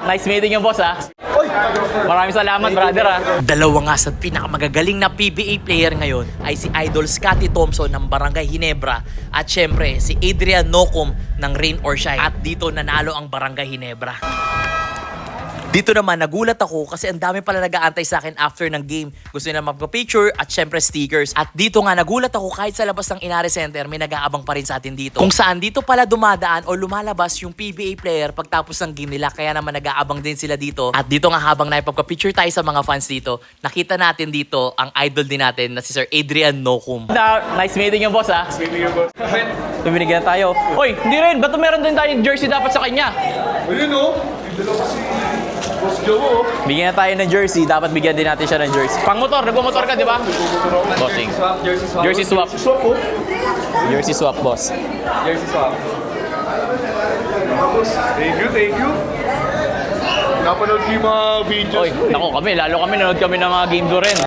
Nice meeting you, boss, ha? Maraming salamat, brother, ha? Dalawa nga sa pinakamagagaling na PBA player ngayon ay si Idol Scotty Thompson ng Barangay Ginebra at syempre si Adrian Nocum ng Rain or Shine. At dito nanalo ang Barangay Ginebra. Dito naman, nagulat ako kasi ang dami pala nag-aantay sa akin after ng game. Gusto nila magpa-picture at syempre stickers. At dito nga, nagulat ako kahit sa labas ng Inari Center, may nag-aabang pa rin sa atin dito. Kung saan dito pala dumadaan o lumalabas yung PBA player pagtapos ng game nila. Kaya naman nag-aabang din sila dito. At dito nga habang naipagpa-picture tayo sa mga fans dito, nakita natin dito ang idol din natin na si Sir Adrian Nocum. Nice meeting you, boss, ha? Nice meeting you, boss. Tumibigyan na tayo. Hoy, hindi rin. Ba't meron din tayong jersey dapat sa kanya? Ayun, oh. Yung dalawa kasi Boss Joe, oh. Bigyan na tayo ng jersey. Dapat bigyan din natin siya ng jersey. Pang motor. Nagmumotor ka, di ba? Bossing. Jersey swap. Jersey swap. Jersey swap, oh. Jersey swap, boss. Jersey swap. Thank you, thank you. Napanood ko yung mga videos. Oy, nako kami. Lalo kami nanood kami ng mga game do rin.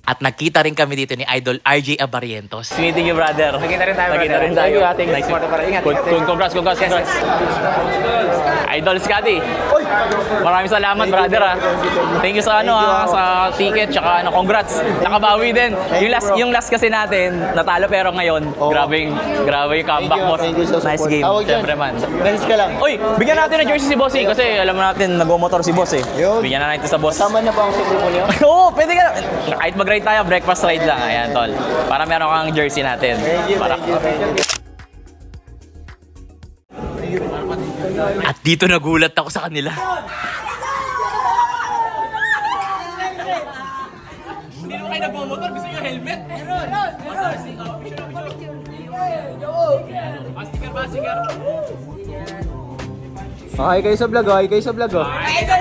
At nakita rin kami dito ni Idol RJ Abarientos. Nice meeting you, brother. Nakita rin tayo, Nakita brother. rin tayo. Thank you, Nice. Ingat. Congrats. Idol Scotty. Maraming salamat, brother, ha. Thank you sa sa ticket, tsaka congrats. Nakabawi din. Yung last kasi natin, natalo pero ngayon, grabe yung comeback mo. Nice game. Siyempre man. Bench ka lang. Uy, bigyan natin ng jersey si Boss, kasi alam mo natin nag-motor si Boss, eh. Yun. Bigyan na natin sa Boss. Tama na ba ang siguro niyo? Oo, pwede ka. Kahit mag-ride tayo, breakfast ride lang. Ayan, tol. Para meron kang jersey natin. Thank you. At dito nagulat ako sa kanila. Hindi naman kayo nag-motor, gusto nyo helmet? Okay kayo sa vlog, okay kayo sa vlog. Idol